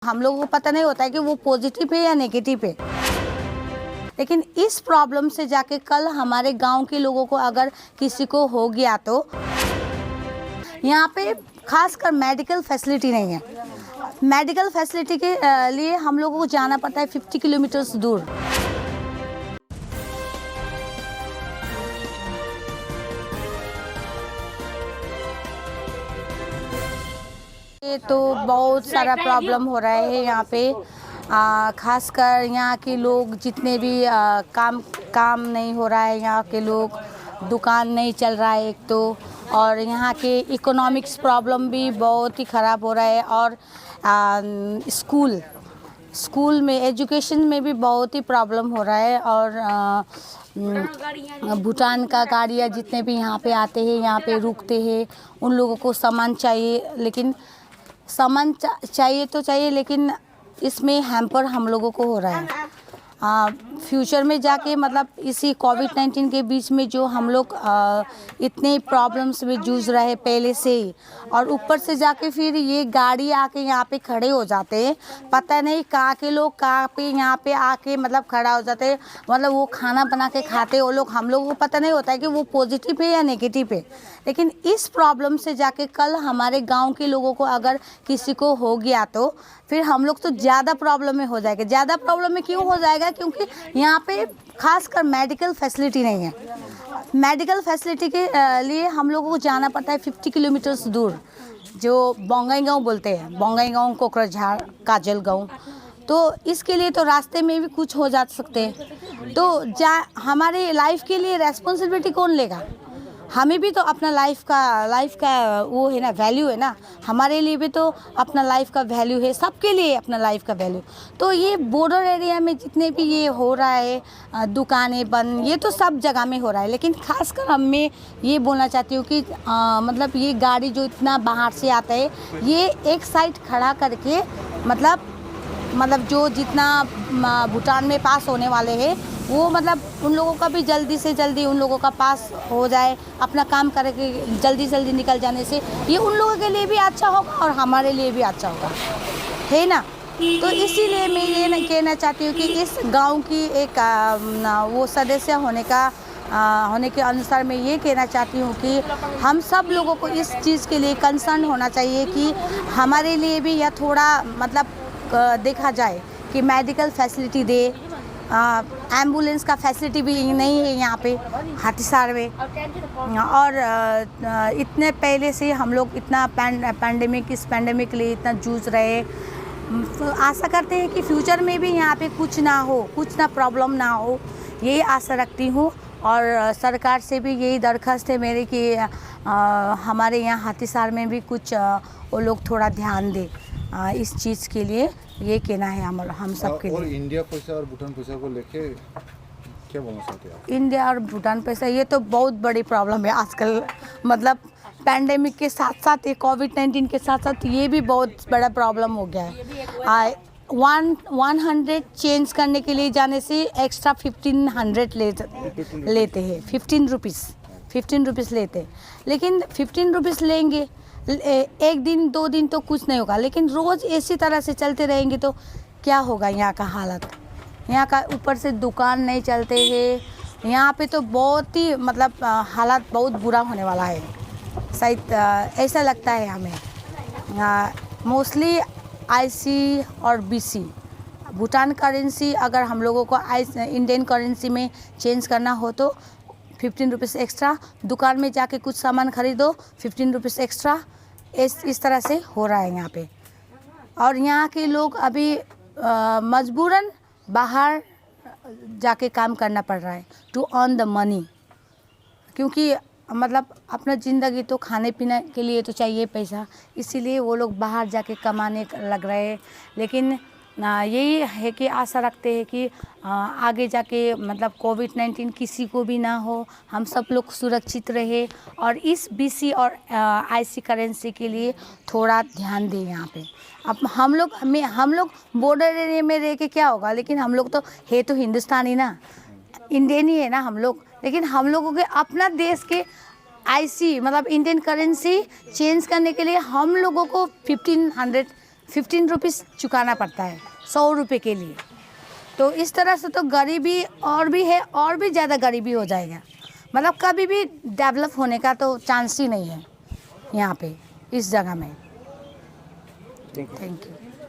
हम लोगों को पता नहीं होता है कि वो पॉजिटिव है या नेगेटिव है। लेकिन इस प्रॉब्लम से जाके कल हमारे गांव के लोगों को अगर किसी को हो गया तो यहाँ पे खासकर मेडिकल फैसिलिटी नहीं है। मेडिकल फैसिलिटी के लिए हम लोगों को जाना पड़ता है 50 किलोमीटर्स दूर। ये तो बहुत सारा प्रॉब्लम हो रहा है यहाँ पे। खासकर यहाँ के लोग जितने भी काम नहीं हो रहा है, यहाँ के लोग दुकान नहीं चल रहा है एक तो, और यहाँ के इकोनॉमिक्स प्रॉब्लम भी बहुत ही ख़राब हो रहा है। और स्कूल में एजुकेशन में भी बहुत ही प्रॉब्लम हो रहा है। और भूटान का गाड़ियाँ जितने भी यहाँ पे आते हैं, यहाँ पे रुकते हैं, उन लोगों को सामान चाहिए, लेकिन सामान चाहिए तो चाहिए, लेकिन इसमें हैम्पर हम लोगों को हो रहा है। फ्यूचर में जाके मतलब इसी कोविड-19 के बीच में जो हम लोग इतने प्रॉब्लम्स में जूझ रहे हैं पहले से ही, और ऊपर से जाके फिर ये गाड़ी आके यहाँ पे खड़े हो जाते हैं। पता नहीं कहाँ के लोग कहाँ पे यहाँ पे आके मतलब खड़ा हो जाते हैं। मतलब वो खाना बना के खाते हैं वो लोग, हम लोगों को पता नहीं होता है कि वो पॉजिटिव है या नेगेटिव है। लेकिन इस प्रॉब्लम से जाके कल हमारे गाँव के लोगों को अगर किसी को हो गया तो फिर हम लोग तो ज़्यादा प्रॉब्लम में हो जाएगा। ज़्यादा प्रॉब्लम में क्यों हो जाएगा? क्योंकि यहाँ पे खासकर मेडिकल फैसिलिटी नहीं है। मेडिकल फैसिलिटी के लिए हम लोगों को जाना पड़ता है 50 किलोमीटर्स दूर, जो बोंगाईगांव बोलते हैं, बोंगाईगांव, कोकराझार, काजलगांव। तो इसके लिए तो रास्ते में भी कुछ हो जा सकते हैं। तो हमारे लाइफ के लिए रेस्पॉन्सिबिलिटी कौन लेगा? हमें भी तो अपना लाइफ का वो है ना, वैल्यू है ना। हमारे लिए भी तो अपना लाइफ का वैल्यू है, सबके लिए अपना लाइफ का वैल्यू। तो ये बॉर्डर एरिया में जितने भी ये हो रहा है, दुकानें बंद, ये तो सब जगह में हो रहा है। लेकिन खासकर मैं ये बोलना चाहती हूँ कि मतलब ये गाड़ी जो इतना बाहर से आता है, ये एक साइड खड़ा करके मतलब जो जितना भूटान में पास होने वाले हैं वो मतलब उन लोगों का भी जल्दी से जल्दी उन लोगों का पास हो जाए, अपना काम करके जल्दी जल्दी निकल जाने से ये उन लोगों के लिए भी अच्छा होगा और हमारे लिए भी अच्छा होगा, है ना। तो इसीलिए मैं ये कहना चाहती हूँ कि इस गांव की एक वो सदस्य होने के अनुसार मैं ये कहना चाहती हूँ कि हम सब लोगों को इस चीज़ के लिए कंसर्न होना चाहिए कि हमारे लिए भी यह थोड़ा मतलब देखा जाए कि मेडिकल फैसिलिटी दे। एम्बुलेंस का फैसिलिटी भी नहीं है यहाँ पे हाथीसार में। और इतने पहले से हम लोग इतना इस पैंडेमिक के लिए इतना जूझ रहे। तो आशा करते हैं कि फ्यूचर में भी यहाँ पे कुछ ना प्रॉब्लम ना हो, यही आशा रखती हूँ। और सरकार से भी यही दरख्वास्त है मेरी कि हमारे यहाँ हाथीसार में भी कुछ वो लोग थोड़ा ध्यान दें इस चीज़ के लिए। ये कहना है हम सब के लिए। और इंडिया पैसा और भूटान पैसा को लेके क्या बोलना चाहते हैं आप? इंडिया और भूटान पैसा ये तो बहुत बड़ी प्रॉब्लम है आजकल। मतलब पैंडेमिक के साथ साथ ये कोविड-19 के साथ साथ ये भी बहुत बड़ा प्रॉब्लम हो गया है। 100 चेंज करने के लिए जाने से एक्स्ट्रा 1500 लेते हैं। 15 रुपीज़ लेते हैं। लेकिन 15 रुपीज़ लेंगे, एक दिन 2 दिन तो कुछ नहीं होगा, लेकिन रोज़ इसी तरह से चलते रहेंगे तो क्या होगा यहाँ का हालत? यहाँ का ऊपर से दुकान नहीं चलते हैं। यहाँ पे तो बहुत ही मतलब हालत बहुत बुरा होने वाला है, शायद ऐसा लगता है हमें। मोस्टली आईसी और बीसी भूटान करेंसी अगर हम लोगों को इंडियन करेंसी में चेंज करना हो तो 15 रुपीज़ एक्स्ट्रा, दुकान में जाके कुछ सामान खरीदो 15 रुपीज़ एक्स्ट्रा, इस तरह से हो रहा है यहाँ पे। और यहाँ के लोग अभी मजबूरन बाहर जाके काम करना पड़ रहा है टू अर्न द मनी, क्योंकि मतलब अपना ज़िंदगी तो खाने पीने के लिए तो चाहिए पैसा, इसीलिए वो लोग बाहर जाके कमाने लग रहे हैं। लेकिन यही है कि आशा रखते हैं कि आगे जाके मतलब कोविड-19 किसी को भी ना हो, हम सब लोग सुरक्षित रहे। और इस बीसी और आईसी करेंसी के लिए थोड़ा ध्यान दें यहाँ पे। अब हम लोग बॉर्डर एरिया में रह के क्या होगा, लेकिन हम लोग तो है तो हिंदुस्तानी ना, इंडियन ही है ना हम लोग। लेकिन हम लोगों के अपना देश के आईसी मतलब इंडियन करेंसी चेंज करने के लिए हम लोगों को 15 रुपीज़ चुकाना पड़ता है 100 रुपये के लिए। तो इस तरह से तो गरीबी और भी है, और भी ज़्यादा गरीबी हो जाएगा। मतलब कभी भी डेवलप होने का तो चांस ही नहीं है यहाँ पे, इस जगह में। Thank you.